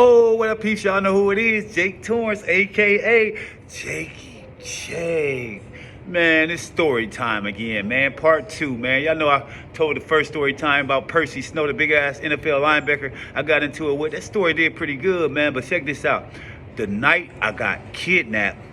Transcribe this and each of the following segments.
Oh, what up, peeps? Y'all know who it is. Jake Torrance, a.k.a. Jakey J. Man, it's story time again, man. Part 2, man. Y'all know I told the first story time about Percy Snow, the big-ass NFL linebacker. I got into it with. That story did pretty good, man. But check this out. The night I got kidnapped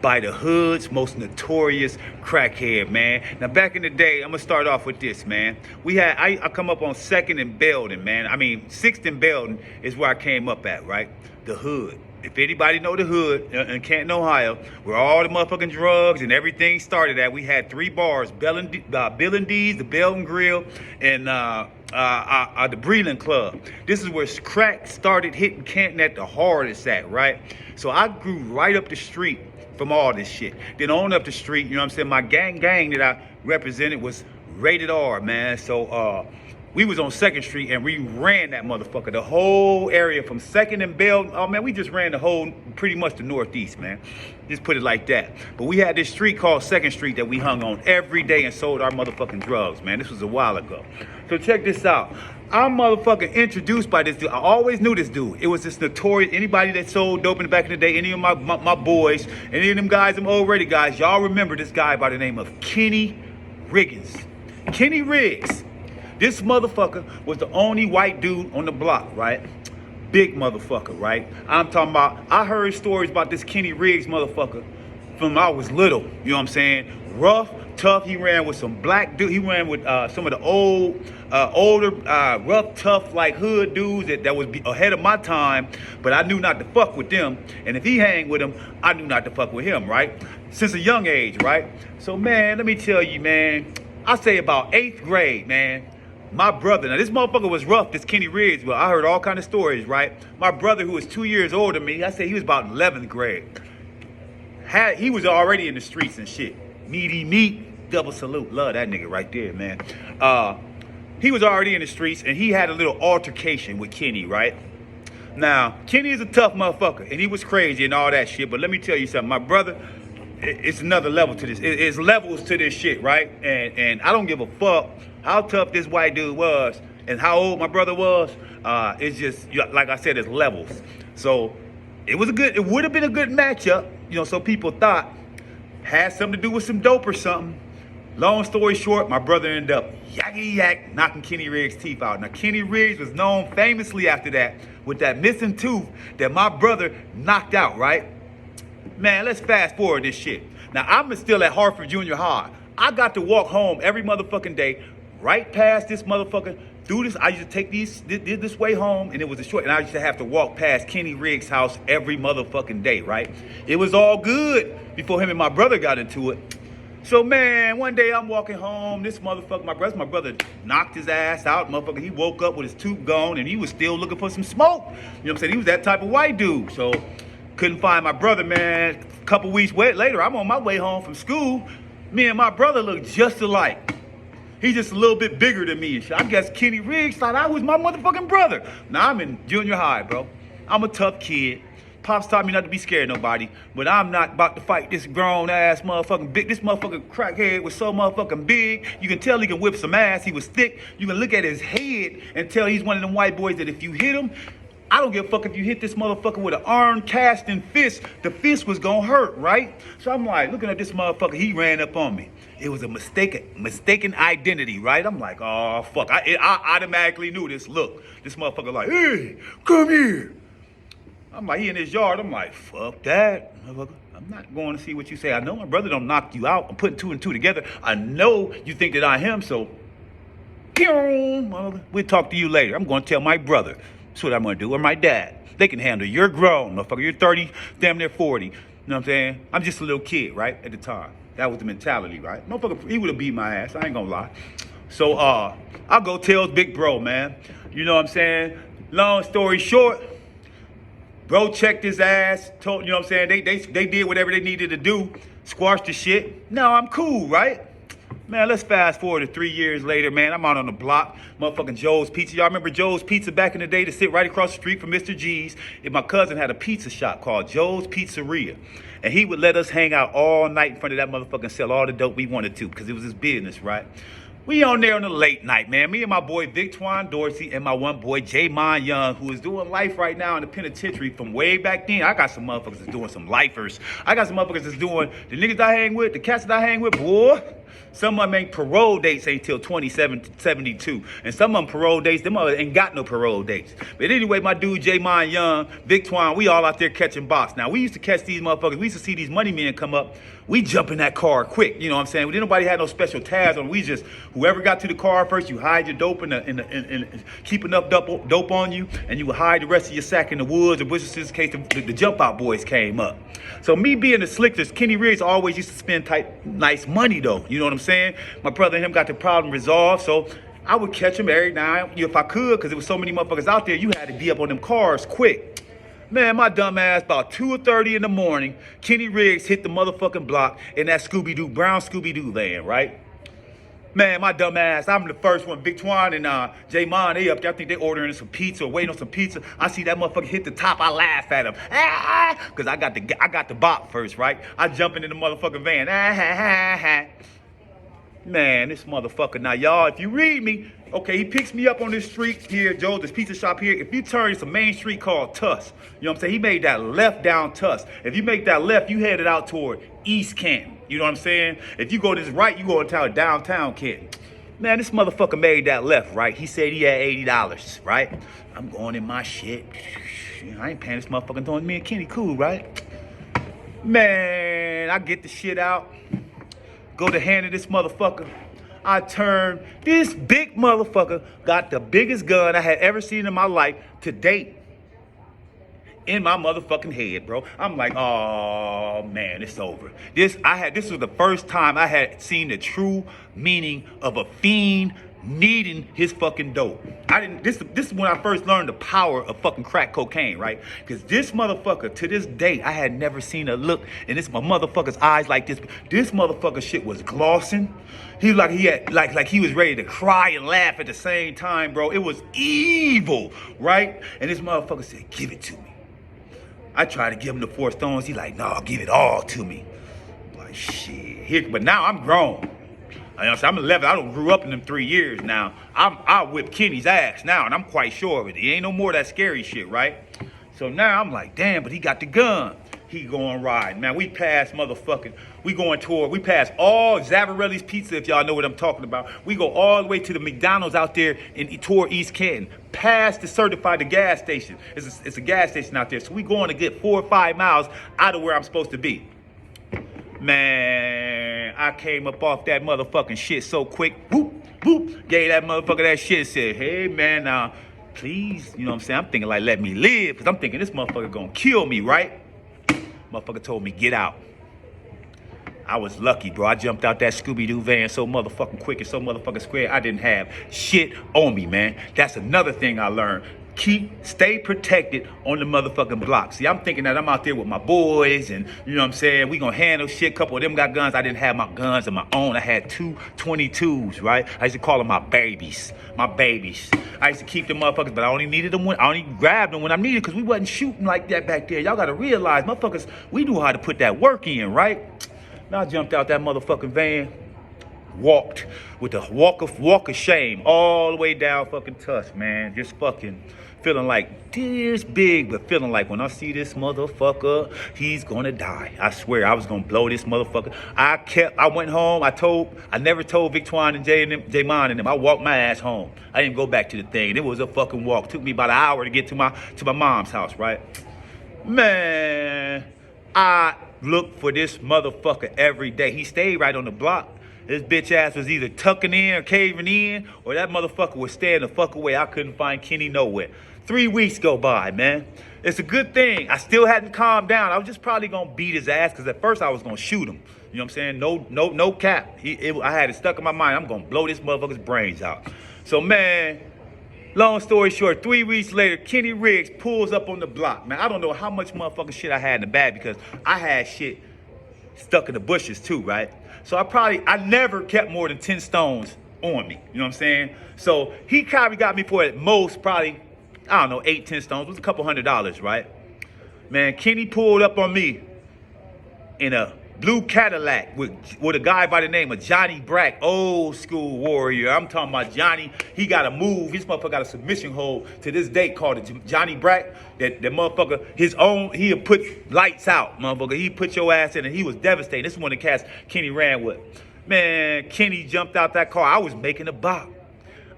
by the hood's most notorious crackhead, man. Now, back in the day, I'm gonna start off with this, man. I come up on 2nd and Belden, man. I mean, 6th and Belden is where I came up at, right? The hood. If anybody know the hood in Canton, Ohio, where all the motherfucking drugs and everything started at, we had 3 bars: Bill and D's, the Belden Grill, and the Breland Club. This is where crack started hitting Canton at the hardest at, right? So I grew right up the street from all this shit. Then on up the street, you know what I'm saying? My gang that I represented was rated R, man. So we was on 2nd Street and we ran that motherfucker. The whole area from 2nd and Bell. Oh man, we just ran the whole, pretty much the Northeast, man. Just put it like that. But we had this street called 2nd Street that we hung on every day and sold our motherfucking drugs, man. This was a while ago. So check this out. I'm motherfucking introduced by this dude. I always knew this dude. It was this notorious, anybody that sold dope in the back in the day, any of my boys, any of them guys, them old ready guys, y'all remember this guy by the name of Kenny Riggins. Kenny Riggs. This motherfucker was the only white dude on the block, right? Big motherfucker, right? I'm talking about, I heard stories about this Kenny Riggs motherfucker from I was little, you know what I'm saying? Rough, tough. He ran with some black dude. He ran with some of the older, rough, tough, like hood dudes that was ahead of my time. But I knew not to fuck with them. And if he hang with them, I knew not to fuck with him, right? Since a young age, right? So, man, let me tell you, man. I say about 8th grade, man. My brother, now this motherfucker was rough, this Kenny Riggs, but I heard all kind of stories, right? My brother, who was 2 years older than me, I say he was about 11th grade. He was already in the streets and shit. Meaty meat, double salute. Love that nigga right there, man. He was already in the streets and he had a little altercation with Kenny, right? Now, Kenny is a tough motherfucker and he was crazy and all that shit, but let me tell you something. My brother, it's another level to this. It's levels to this shit, right? And I don't give a fuck how tough this white dude was and how old my brother was. It's just, like I said, it's levels. So it would have been a good matchup, you know, so people thought. Had something to do with some dope or something. Long story short, my brother ended up yakety knocking Kenny Riggs' teeth out. Now, Kenny Riggs was known famously after that with that missing tooth that my brother knocked out, right? Man, let's fast forward this shit. Now, I'm still at Hartford Junior High. I got to walk home every motherfucking day, right past this motherfucker, through this. I used to take this way home, and it was a short, and I used to have to walk past Kenny Riggs' house every motherfucking day, right? It was all good before him and my brother got into it. So, man, one day I'm walking home, this motherfucker, my brother knocked his ass out, motherfucker. He woke up with his tooth gone, and he was still looking for some smoke. You know what I'm saying? He was that type of white dude. So, couldn't find my brother, man. A couple weeks later, I'm on my way home from school. Me and my brother look just alike. He's just a little bit bigger than me and shit. I guess Kenny Riggs thought I was my motherfucking brother. Now, I'm in junior high, bro. I'm a tough kid. Pops taught me not to be scared of nobody, but I'm not about to fight this grown-ass motherfucking big. This motherfucking crackhead was so motherfucking big. You can tell he can whip some ass. He was thick. You can look at his head and tell he's one of them white boys that if you hit him, I don't give a fuck if you hit this motherfucker with an iron casting fist, the fist was gonna hurt, right? So I'm like, looking at this motherfucker, he ran up on me. It was a mistaken identity, right? I'm like, oh, fuck. I automatically knew this look. This motherfucker like, hey, come here. I'm like, he in his yard. I'm like, fuck that, motherfucker. I'm not going to see what you say. I know my brother don't knock you out. I'm putting 2 and 2 together. I know you think that I am, so we'll talk to you later. I'm going to tell my brother. That's what I'm going to do, or my dad. They can handle it. You're grown, motherfucker. You're 30, damn near 40. You know what I'm saying? I'm just a little kid, right, at the time. That was the mentality, right? Motherfucker, he would have beat my ass. I ain't going to lie. So, I'll go tell big bro, man. You know what I'm saying? Long story short, bro checked his ass, told, you know what I'm saying? They did whatever they needed to do, squashed the shit. Now I'm cool, right? Man, let's fast forward to 3 years later, man. I'm out on the block, motherfucking Joe's Pizza. Y'all remember Joe's Pizza back in the day to sit right across the street from Mr. G's? And my cousin had a pizza shop called Joe's Pizzeria. And he would let us hang out all night in front of that motherfucker and sell all the dope we wanted to because it was his business, right? We on there on the late night, man. Me and my boy Victwan Dorsey and my one boy Jamon Young, who is doing life right now in the penitentiary from way back then. I got some motherfuckers that's doing some lifers. I got some motherfuckers that's doing the niggas I hang with, the cats that I hang with, boy. Some of them ain't parole dates ain't till 2072. And some of them parole dates, them others ain't got no parole dates. But anyway, my dude Jamon Young, Victwan, we all out there catching box. Now, we used to catch these motherfuckers. We used to see these money men come up. We jump in that car quick. You know what I'm saying? We didn't nobody had no special tabs on. We just, whoever got to the car first, you hide your dope and keep enough dope on you, and you would hide the rest of your sack in the woods or bushes in case the jump out boys came up. So me being the slickers, Kenny Riggs always used to spend nice money though. You know what I'm saying? My brother and him got the problem resolved, so I would catch him every night if I could, because there was so many motherfuckers out there. You had to be up on them cars quick. Man, my dumb ass, about 2:30 in the morning, Kenny Riggs hit the motherfucking block in that brown Scooby-Doo van, right? Man, my dumb ass, I'm the first one. Victwan and Jamon, they up there. I think they ordering some pizza or waiting on some pizza. I see that motherfucker hit the top. I laugh at him. Because I got the bop first, right? I jumping in the motherfucking van. Man, this motherfucker. Now, y'all, if you read me, okay, he picks me up on this street here, Joe, this pizza shop here. If you turn, it's a main street called Tuss. You know what I'm saying? He made that left down Tuss. If you make that left, you headed out toward East Canton. You know what I'm saying? If you go this right, you go into downtown Canton. Man, this motherfucker made that left, right? He said he had $80, right? I'm going in my shit. I ain't paying this motherfucker doing me and Kenny cool, right? Man, I get the shit out. Go to hand of this motherfucker. I turn. This big motherfucker got the biggest gun I had ever seen in my life to date in my motherfucking head, bro. I'm like, oh man, it's over. This was the first time I had seen the true meaning of a fiend needing his fucking dope. This is when I first learned the power of fucking crack cocaine, right? Because this motherfucker, to this day, I had never seen a look in my motherfucker's eyes like this. This motherfucker shit was glossing. He was like he was ready to cry and laugh at the same time, bro. It was evil, right? And this motherfucker said, give it to me. I tried to give him the 4 stones. He like, no, give it all to me. I'm like, shit. But now I'm grown. I'm 11. I don't grew up in them 3 years now. I whip Kenny's ass now, and I'm quite sure of it. He ain't no more of that scary shit, right? So now I'm like, damn, but he got the gun. He going riding. Man, we passed we passed all Zavarelli's Pizza, if y'all know what I'm talking about. We go all the way to the McDonald's out there toward East Canton. Past the gas station. It's a gas station out there. So we going to get 4 or 5 miles out of where I'm supposed to be. Man, I came up off that motherfucking shit so quick. Whoop, whoop. Gave that motherfucker that shit. Said, hey, man, now, please. You know what I'm saying? I'm thinking like, let me live. Because I'm thinking this motherfucker gonna kill me, right? Motherfucker told me, get out. I was lucky, bro. I jumped out that Scooby-Doo van so motherfucking quick and so motherfucking square. I didn't have shit on me, man. That's another thing I learned. Stay protected on the motherfucking block. See, I'm thinking that I'm out there with my boys and, you know what I'm saying, we gonna handle shit. Couple of them got guns. I didn't have my guns of my own. I had 2 22s, right? I used to call them my babies. My babies. I used to keep them motherfuckers, but I only grabbed them when I needed, because we wasn't shooting like that back there. Y'all gotta realize, motherfuckers, we knew how to put that work in, right? Now I jumped out that motherfucking van, walked with the walk of shame all the way down fucking Tusk, man. Just fucking feeling like this big, but feeling like when I see this motherfucker, he's gonna die. I swear I was gonna blow this motherfucker. I went home. I never told Victwan and Jamon and them. I walked my ass home. I didn't go back to the thing. It was a fucking walk. It took me about an hour to get to my mom's house, right? Man, I looked for this motherfucker every day. He stayed right on the block. This bitch ass was either tucking in or caving in, or that motherfucker was staying the fuck away. I couldn't find Kenny nowhere. 3 weeks go by, man. It's a good thing. I still hadn't calmed down. I was just probably gonna beat his ass, because at first I was gonna shoot him. You know what I'm saying? No cap. I had it stuck in my mind. I'm gonna blow this motherfucker's brains out. So, man, long story short, 3 weeks later, Kenny Riggs pulls up on the block. Man, I don't know how much motherfucking shit I had in the bag, because I had shit stuck in the bushes too, right? So I never kept more than 10 stones on me. You know what I'm saying? So he probably got me for at most probably, I don't know, 8, 10 stones. It was a couple $100, right? Man, Kenny pulled up on me in a blue Cadillac with a guy by the name of Johnny Brack, old school warrior. I'm talking about Johnny. He got a move. His motherfucker got a submission hold to this day called it Johnny Brack. That motherfucker, his own, he'll put lights out, motherfucker. He put your ass in, and he was devastating. This is one of the cats Kenny ran with. Man, Kenny jumped out that car. I was making a bop.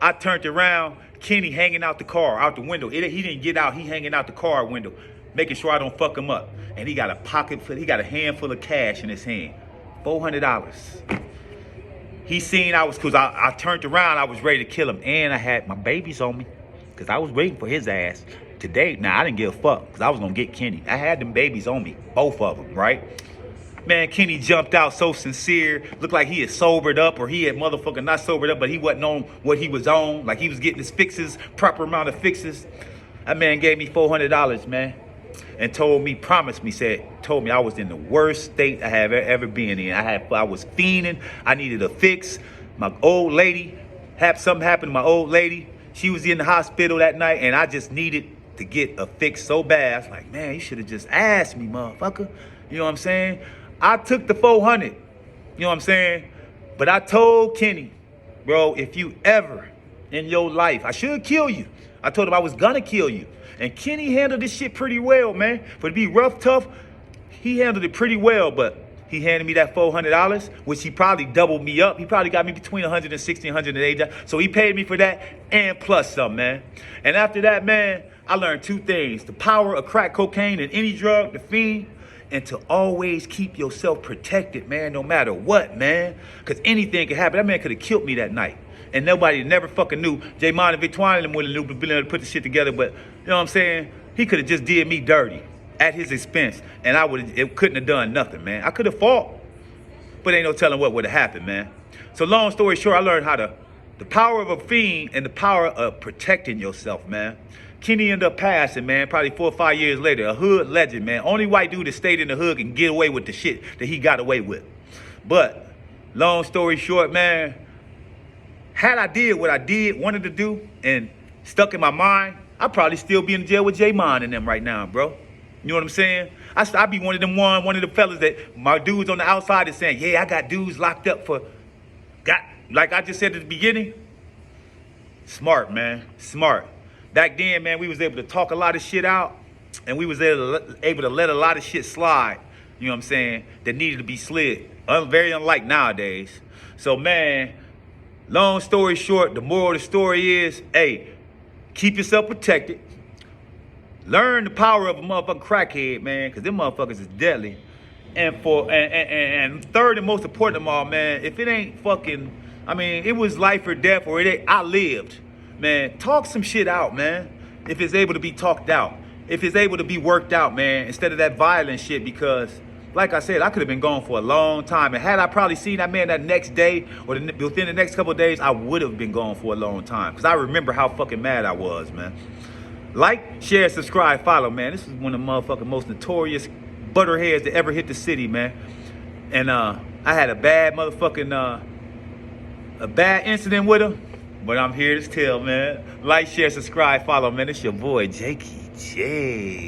I turned around, Kenny hanging out the car, out the window. He didn't get out. He hanging out the car window, making sure I don't fuck him up. And he got a handful of cash in his hand, $400. He seen cause I turned around, I was ready to kill him, and I had my babies on me, cause I was waiting for his ass. Today, now I didn't give a fuck, cause I was gonna get Kenny. I had them babies on me, both of them, right? Man, Kenny jumped out so sincere, looked like he had sobered up, or he had motherfucking not sobered up, but he wasn't on what he was on, like he was getting his fixes, proper amount of fixes. That man gave me $400, man. And told me I was in the worst state I have ever been in. I was fiending. I needed a fix. My old lady, something happened to my old lady. She was in the hospital that night, and I just needed to get a fix so bad. I was like, man, you should have just asked me, motherfucker. You know what I'm saying? I took the 400. You know what I'm saying? But I told Kenny, bro, if you ever in your life, I should kill you. I told him I was gonna kill you. And Kenny handled this shit pretty well, man. For to be rough, tough, he handled it pretty well, but he handed me that $400, which he probably doubled me up. He probably got me between 160 and 180. So he paid me for that and plus some, man. And after that, man, I learned two things. The power of crack cocaine and any drug, the fiend, and to always keep yourself protected, man, no matter what, man. Because anything could happen. That man could have killed me that night. And nobody never fucking knew. J-Mon and Victoire and them would have been able to put the shit together, but you know what I'm saying? He could have just did me dirty at his expense, and it couldn't have done nothing, man. I could have fought, but ain't no telling what would have happened, man. So long story short, I learned the power of a fiend and the power of protecting yourself, man. Kenny ended up passing, man, probably 4 or 5 years later. A hood legend, man. Only white dude that stayed in the hood and get away with the shit that he got away with. But long story short, man, had I did what I wanted to do, and stuck in my mind, I'd probably still be in jail with J-Mon and them right now, bro. You know what I'm saying? I'd be one of the fellas that my dudes on the outside is saying, yeah, I got dudes locked up like I just said at the beginning. Smart, man, smart. Back then, man, we was able to talk a lot of shit out, and we was able to let a lot of shit slide, you know what I'm saying, that needed to be slid. Very unlike nowadays. So, man, long story short, the moral of the story is, hey, keep yourself protected. Learn the power of a motherfucking crackhead, man, because them motherfuckers is deadly. And third and most important of all, man, if it ain't fucking, I mean, it was life or death, or I lived, man, talk some shit out, man, if it's able to be talked out. If it's able to be worked out, man, instead of that violent shit, because like I said, I could have been gone for a long time. And had I probably seen that man that next day or within the next couple of days, I would have been gone for a long time. Because I remember how fucking mad I was, man. Like, share, subscribe, follow, man. This is one of the motherfucking most notorious butterheads that ever hit the city, man. And I had a bad motherfucking, a bad incident with him. But I'm here to tell, man. Like, share, subscribe, follow, man. It's your boy, Jakey J.